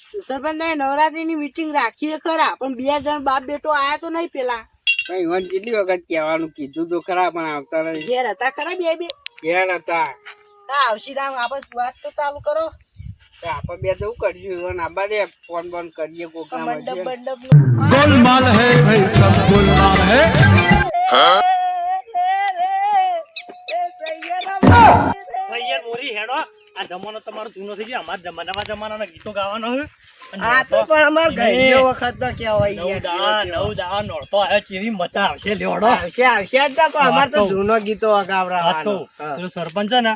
સરપંચ નવરાત્રી ની મીટિંગ રાખીએ ખરા, પણ 2 જણ બાપ બેટો આયા તો નહીં પેલા. કેટલી વખત કહેવાનું કીધું તો ખરા, પણ આવતા નહીં. ઘેર હતા ખરા બે ઘેર હતા. આવશી રામ આપણે વાત તો ચાલુ કરો. આપણે બે જવું કરશું આબા દે, ફોન બોન કરીએ કોક ના મંડપ મંડપ गोलमाल है भाई, सब गोलमाल है. યાર મોરી હેડો, આ જમાનો તમારો જૂનો થઈ ગયો. અમારા જમાનાના ગીતો ગાવાનો છે. આ તો પણ અમાર ગઈયો વખત તો કહેવાય નવ દા નોરતો આવ્યો, ચેવી મજા આવશે લેવડો. આવશે જ તો પણ અમાર તો જૂનો ગીતો ગાવડાવવાનો. પેલો સરપંચ છે ને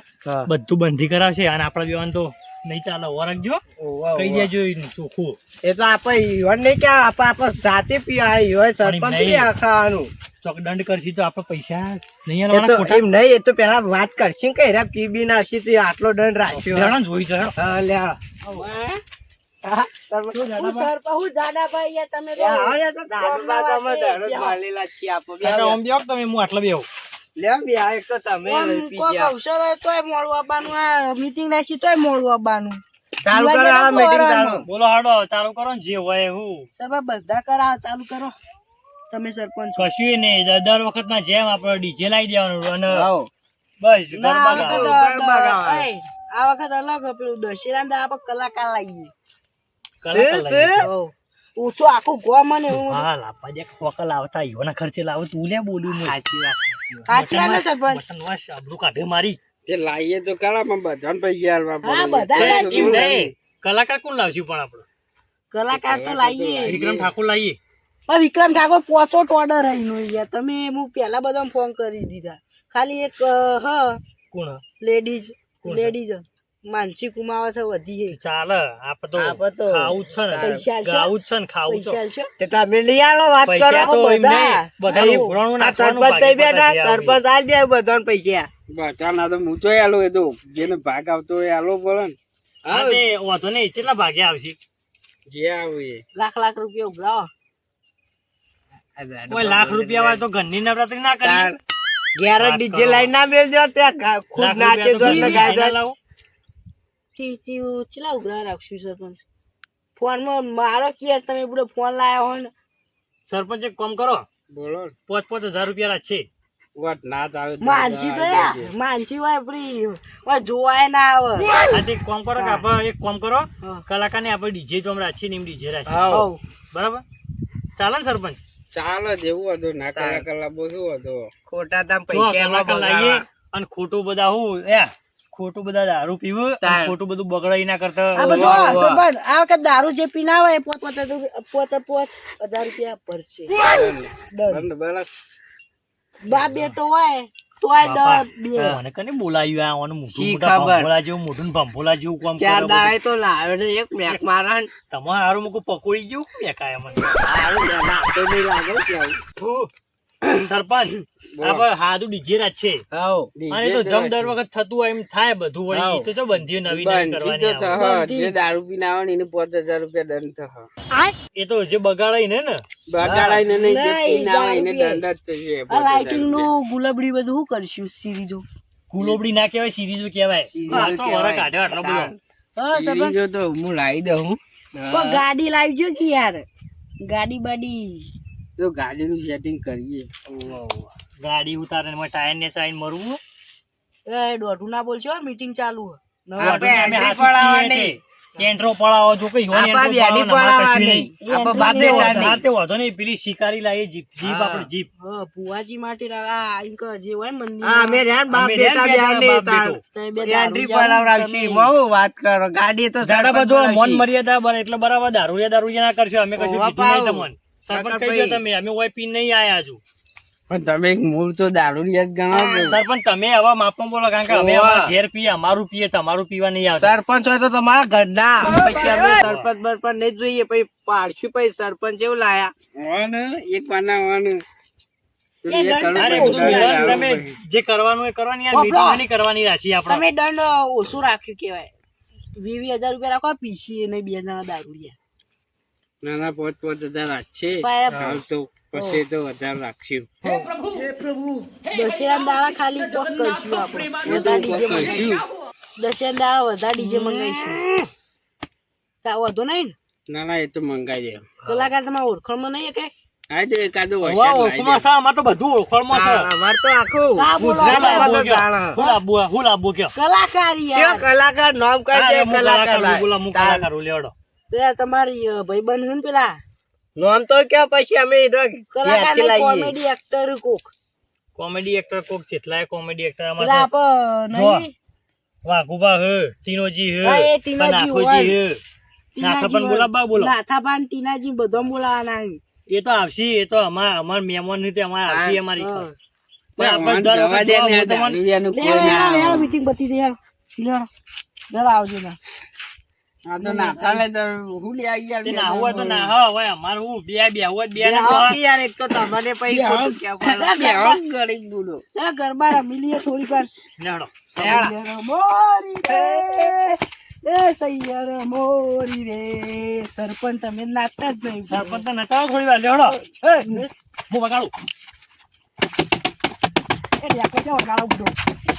બધું બંધી કરાવશે, અને આપડા બેવાન તો નહીં ચાલે. ઓરખજો, કહી દેજો ચોખ્ખું. એ તો આપણે ઈવન નહીં કે આપણે જાતે પીવા હોય, સરપંચ પીવા ખાવાનું. ચોક દંડ કરશી તો આપડે પૈસા નહીં એ આલવાના તો ખોટા. એમ નહીં, એ તો પેલા વાત કરશું કે રે પીબી ના આવશે તો આટલો દંડ રાખ્યો. લેવડો ને જોઈ છે હેડો. હા લે હા, સરપંચ હું જાડાભાઈ યાર તમે તો હા તો જાડુબા તો અમે દરરોજ માલેલા છીએ આપો બે કાકા, આમ બેહો કે તમે, હું આટલા બેહું. લે બે આ એક તો તમે પી ગયા અવસર હોય તોય મોડું આવવાનું, આ મીટિંગ રાખી તોય મોડું આવવાનું. ચાલુ કરો આ મીટિંગ ચાલુ. બોલો હાડો, ચાલુ કરો ને જે હોય એવું. સરપંચ બધા કરાવો, ચાલુ કરો તમે સરપંચ. કશું નહીં, દર વખત ના જેમ આપડે ડીજે લાવી દેવાનું અને આવો બસ ના, ગરબા આ વખત ગાવા. ગરબા ગાવા. એય, આ વખત અલગ પેલું દશેરા ને આપણે કલાકાર લાવીએ. કલાકાર લાવીએ. હોવ. ઓછું આખું ગોમ મને હું હા, લાપા દે ખોકલ આવતા ઈવોના ખર્ચે લાવો તું લે બોલું ને. સાચી વાત ને સરપંચ. બટનવાસ આબરૂ કાઢે મારી. તે લાવીએ તો ખરા, પણ બધાને પૈસા આલવા હા પડે. બધા લાવીએ. નહીં, કલાકાર કોણ લાવશું પણ આપડે? કલાકાર તો લાવીએ. વિક્રમ ઠાકોર લાવીએ. પણ વિક્રમ ઠાકોર પોચો ઓર્ડર આવીનો યાર, તમે હું પેલા બધા ફોન કરી દીધા. ખાલી એક કોણ? લેડીઝ કોણ છે? લેડીઝ માનસી કુમાવા છે વધી છે. ચાલે, આપડે તો ખાવું જ છે ને, પૈસા આલશો? ગાવું જ છે ને, ખાવું તો. પૈસા આલશો? તે તમે લઈ આલો, વાત કરો પૈસા તો એમ બધા. નહીં, બધાનું આવું. ઉઘરાણું આ નાખવાનું, સરપંચ થઈ ભાગે બેઠા, પતાવી સરપંચ આલ દે બધાને પૈસા. બધાના તો મૂચો આલો, એ તો જેને ભાગ આવતો હોય આલો પડે ને. હા, તે વાંધો નહીં, કેટલા ભાગે આવશે? જે આવે એ. લાખ રૂપિયા ઉઘરાવો. કોઈ લાખ રૂપિયા હોય તો ઘરની નવરાત્રી ના કરીએ. ઘેર ડીજે લાઈન ના મેલજો, ત્યાં ખુદ લાખ નાચે રૂપિયા તો તો DJ ના લાવો. ચેલા ઉઘરા રાખશું સરપંચ? ફોનમાં મારો કે તમે પૂરો ફોન લાયા હોય ને. સરપંચ એક કામ કરો, બોલો ને. 5,000 રૂપિયા રાખશે. વાત ના ચાલે તો માનસી તો યાર માનસી હોય આપડી હોય જોવાય ના આવે. આ તે એક કામ કરો કે આપણે એક કામ કરો, હા. કલાકાર ને આપણે ડીજે જોમ રાખીએ ને એમ ડીજે રાખીએ. હાવ. હોવ. બરાબર ચાલે ને સરપંચ? ચાલે જેવું હતું ના કલાક બધું હતું. ખોટા દામ જો પૈસા એમાં કલાકાર લાવીએ બગાડવા. અને ખોટું બધા ખોટું બધા દારૂ પીવું અને તાણ. ખોટું બધું બગડાઈ ના કરતા. આ બધું વાહ, વાહ. સરપંચ આ વખત દારૂ જે પીના હોય 5,000 રૂપિયા ભરશે. દંડ. બરાબર. બાપ બેટો હોય તોય બાપા, દંડ બે. મને કને બોલાવ્યું આ ઓનું મોઢું શી મોટા ખબર? ભંભોલા જેવું મોઢું ને ભંભોલા જેવું કામ કરે ચાર બધું. દાડે તો લાવે ને એક મેક મારા ને. તમારે હારું મૂકું પકોડી જેવું મેકાય મને. હારું ને, નાસ્તો નહીં લાગે કે આવું. ફુ. સરપંચ આપણે હાદું ડીજે રાખ છે હાવ. અને એ તો જમ દર વખત થતું હોય એમ થાય બધું વળી. હાવ. ઈ તો જો બંધીઓ નવી નવી બંધી કરવાની તો આવે. થશે. જે દારૂ પીને આવે ને એને 5,000 રૂપિયા દંડ થશે. એ તો જે બગાડાય ને બગાડાઈને નહીં, જે નહીં, પીને આવે એને દારૂ દંડ જ જોઈએ. આ લાઇટિંગ નું ગુલાબડી બધું શું કરશું સિરીજો? ગુલોબડી ના કહેવાય, સિરીઝો કહેવાય. પાછો વરસ કાઢ્યો આટલો બધો. હા સરપંચ બીજો તો હું લાવી દઉં. કોઈ ગાડી લાવજો કે યાર, ગાડી બાડી. તો ગાડીનું સેટિંગ કરીએ. ગાડી ઉતારે ને ટાયર ને ચાઈને મરવું. એ દોઢું ના બોલશો, મીટિંગ ચાલુ હે. આપણે અમે એન્ટ્રી હાથું પડાવવાની. કીએ તે. એન્ટ્રો પડાવો જો કઈ હોન આપા એન્ટ્રો બેડી પડાવો ને અમારે કશું પડાવવાની. નહીં. આપણે રાતે બાતે વાંધો- વાળની. રાતે વાંધો નહીં, પેલી શિકારી લાવીએ જીપ હા. આપણે જીપ. હા, ભુવાજી માટે આ ઈંક જે હોય ને મંદિર. હા, અમે રહ્યા અમે રહ્યા ને બેટા બાપ બેટો. એન્ટ્રી પડાવરાવશી. બહુ વાત કરો, ગાડી તો જાડા સરપંચ બધો મન પડાવશી. મર્યાદા બર એટલે બરાબર દારૂડિયા ના કરશો. અમે કશું ઓવા કીધું નહીં પાવ. તમને. સરપંચ કાકા કહી દો ભાઈ. તમે, અમે ઓય પીને નહીં આયા હજુ. પણ તમે એક મૂળ તો દારૂડિયા જ ગણાવો. સરપંચ તમે આવા માપમાં બોલો, કારણ કે અમે ઓવા. અમારા ઘેર પીએ, અમારું પીએ, તમારું પીવા નહીં આવતા. સરપંચ હોય તો તમારા ઘરના પછી અમે સરપંચ બરપંચ નહીં જોઈએ, પછી પાડશું, પછી સરપંચ એવું લાયા. હોવાનું, એક પાના હોવાનું. એ દંડ અરે તમે બધું વિધાન તમે જે કરવાનું એ કરવાની યાર, મીટિંગ નહીં કરવાની રાશિ આપણે. તમે દંડ ઓછું રાખ્યું કેવાય. 20,000 રૂપિયા રાખો, પીસી ને 2 જણા દારૂડિયા. નાના 5,000 રાખશે. પાયા હાલ તો પછી તો વધારે રાખશું. દશેરા દાડા ખાલી કોક કરશું આપણે. વધારે ડીજે મંગાઈશું. દશેરા દાડા વધારે ડીજે મંગાઈશું. ચા વધુ નહીં ને? ના ના એ તો મંગાઈ દે. કલાકાર તમારા ઓળખાણમાં નહીં કે હા તો એકાદો વાહ, વરસાદ લાવી ઓળખમાં દે. સા, અમાર તો બધું ઓળખમાં છે. અમાર તો આખું હું લાવવું કયો? કલાકાર યાર કલાકાર નામ હા, કઈ હું કલાકાર હું બોલા, હું કલાકાર હું લેવડો. પેલા તમારી ભાઈબંધ છે ને પેલા નામ તો કે પછી અમે કલાકાર કોમેડી એક્ટર કોક કોમેડી એક્ટર કોક જેટલાય કોમેડી એક્ટર અમાર પેલા તો આપ નહીં વાઘુબા હે, ટીનોજી હે, હા, એ ટીનોજી નાથોજી હે. ટીનાજી નાથા પણ હોય. બોલાવવા બોલો. નાથાબાન ટીનાજી બધા બોલાવાના છે. એ તો આવશે, એ તો અમાર મહેમાન ની તે અમાર આવશે અમારી હા. પણ આપણે વાંધો દર જવા વખત દે જોવા ને, હું તમને- દારૂડિયાનું કોઈ લેવો, ના લેવો, આવે. meeting પતી ગઈ, હેલો. લેવો. લેવો, આવજો ને. હા તો ના ચાલે તો હું લઈ આવી યાર. તે ના હોય તો ના હોય, હવે અમારે હું બે હોય, બે ને તો યાર એક તો તમને પછી ખોટું કહેવાનું. બે હમ ગરીબ બુડો. એ ગરબા રમી લઈએ થોડી વાર. લેવડો. સૈયર મોરી રે, એ સૈયર મોરી રે. સરપંચ તમે નાચતા જ નહીં. સરપંચ તો નતા થોડી વાર લેવડો. હું વગાડું. એ ઢેકો છે, વગાડો બધો.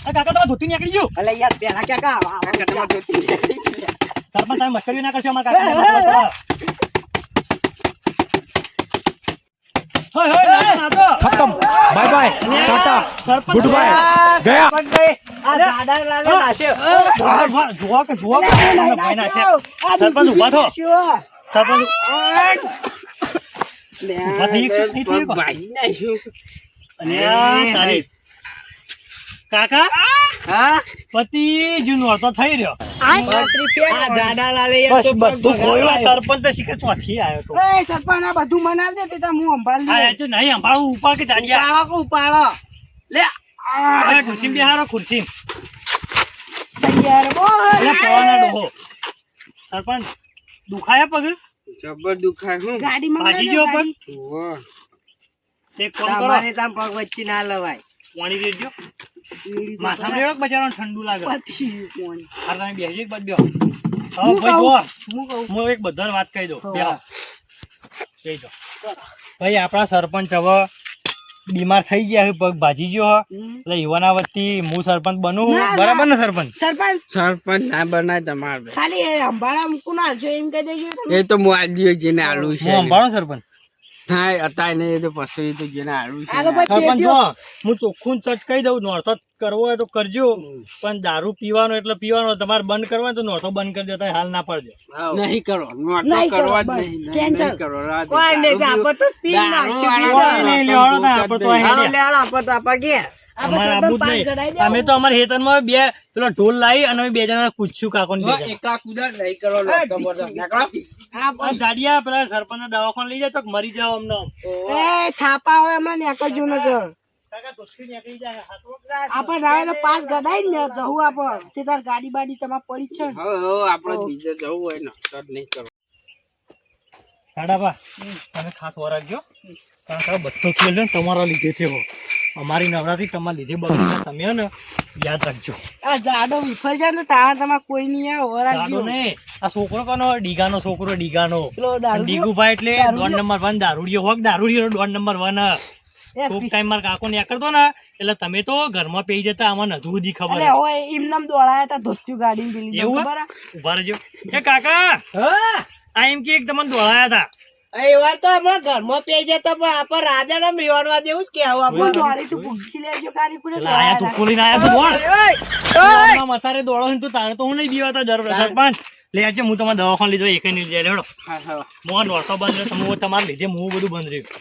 આ કાકા તમારે ધોતી નીકળી ગયું. અલે યાર પેલા ક્યાં કા આવો, આવો. કાકા તમારે જોતી. સરપંચ તમે મસ્કરી ના કરશો અમારા કાકા. હોય હોય ના તો खत्म बाय बाय टाटा સરપંચ गुड बाय गया આ દાદા લાલે નાશ્યો. જોવા કે ભાઈ ના છે. સરપંચ ઉભા થો. સરપંચ ઉભા થઈ એક નહીં થઈ એક. ભાઈ નાખ્યું. અલ્યા તારી. કાકા હા પતિ જૂનો હતો થઈ રહ્યો. આ દાદા લાલે યાર બસ તો બધું ખોયું. સરપંચ તો શીખે ચોથી આવ્યો તો. એ સરપંચ આ બધું મનાવ દે તે તો હું સંભાળ હા લઉં. એ તો નહીં સંભાળું ઉપર કે જાણ્યા. પાડો કો પાડો. લે આ ખુરશી બેહારો ખુરશી. સૈયર એટલે મોરી પવાના રે. ડોહો. સરપંચ દુખાયા પગ? જબર દુખાય હું. ગાડી ભાગી મંગાવી ગયો દે, પણ? ગાડી. વાહ. એક કામ કરો. તમારે તામ પગ વચ્ચે ના લવાય. પાણી રેડજો. માથામાં રેડો કે બચારાને ઠંડુ લાગે. પતી ગયું કોણ. આ તમે બેસી એક બાજુ બેહો. હવે હું ભાઈ કહું? જુઓ. હું કહું. હું એક બધાને વાત કહી દઉં. હા. બેહો. કહી દો. ભાઈ આપણા સરપંચ હવે બીમાર થઈ ગયા છે, પગ ભાજી ગયો હે. હમ. એટલે યુવાના વતી હું સરપંચ બનું. ના, બરાબર ના. ને સરપંચ? સરપંચ સરપંચ ના બનાય તમારે. ખાલી એ અંબાડા મૂકું ના હાલશો એમ કહી દેજો તમે. એ તો હું આલ્યું જેને આલુ છે. હું સંભાળો સરપંચ. થાય અત્યારે નહીં, એ તો પછી તો જેને આલુ છે આ તો ને. પછી સરપંચ પેટીઓ. જો હું ચોખ્ખું ચટ કહી દઉં, નોરતો કરવો હોય તો કરજો, પણ દારૂ પીવાનો એટલે પીવાનો. તમારે બંધ કરવો હોય તો નોરતો બંધ કરી દેતા હાલ ના પડજો. નહીં કરો નોટ નહીં કરો, કરવા જ બસ. નહીં. નહીં Cancel. કરો રાત કોઈ નહીં દારૂ આપો તો પી દારૂ નાખ્યું વાળા કોઈ નહીં, લેવાડો ના, આપણે તો અહીં હાલો લે. લે હાલો આપો તો આપા ગયા. આપણે અમારે સરપંચ આબુ જ પાસ નહીં. કઢાઈ દેવું. અમે તો અમારા ખેતરમાં બે પેલો ઢોલ લાવી અને અમે બે જણા પૂછ્યું કાકો ને બે જણા. એકલા કુદર નહીં કરો લોકો બધા. નીકળો. આ આ જાડિયા પેલા સરપંચ દવાખાને લઈ જાય તો મરી જાવ અમને. એ થાપા હોય એમાં નીકળજો ન કર. કાકા ધોતી નીકળી જાય હાથો. આપણે આવે તો પાસ કઢાઈ ને જવું આપણ તે તાર ગાડી બાડી તમારે પડી જ છે ને. હવે આપણે બીજે જવું હોય ને તો જ નહીં કરો. સાડાબા તમે ખાસ વરાગજો, કારણ કે આ બધો ખેલ ને તમારા લીધે થયો. અમારી નવરાત્રી તમારા લીધે બગડી. તમે હે ને યાદ રાખજો. આ જાડો વિફર છે ને તારા તમારે કોઈ નહીં આવે સાડો ઓરાજો. ને આ છોકરો કોનો? ડીગાનો છોકરો, ડીગાનો. પેલો દારૂ ડીગુભાઈ એટલે દારૂડિયો. દોડ નંબર 1 દારૂડિયો હોક. દારૂડિયો દોડ નંબર 1. એ કોક ટાઈમ મારા કાકો ને કરતો ને એટલે તમે તો ઘરમાં પેઈ જતા. આમાં નજુ બધી ખબર અલે હોય એમનામ દોડાયા તા ધોત્યું ગાડી પેલી એવું? ખબર હે? ઉભા રહેજો. એ કાકા હા આ એમ કે તમને દોડાયા હતા. એ વાર તો હમણાં ઘરમાં પેઈ જતા પણ આપા રાજા ને મેવાડવા દેવું જ કે આવું હું આપા. દોડી તું પૂછી લેજો ગાડી કોને એટલે આયા તું દોડાયા ખોલીને આયા તું દોડ. ઓય, દોડમાં મથારે દોડો ને તો તારે તો હું નહીં બીવાતો દર વખતે. સરપંચ લે આજે હું તમારે દવાખાને લીધો એક નહીં જાય. લેવડો હા હા. મોહન નોરતો બંધ રહ્યો. હું તમારે લીધે હું બધું બંધ રહ્યું.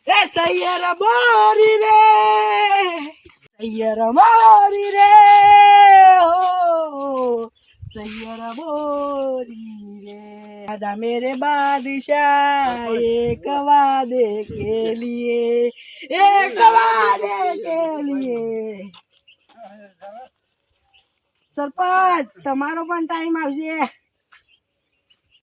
એ સૈયર મોરી રે, સૈયર મોરી રે, હો સૈયર મોરી રે. आजा मेरे बादशाह एक वादे के लिए, एक वादे के लिए. સરપંચ તમારો પણ ટાઈમ આવશે.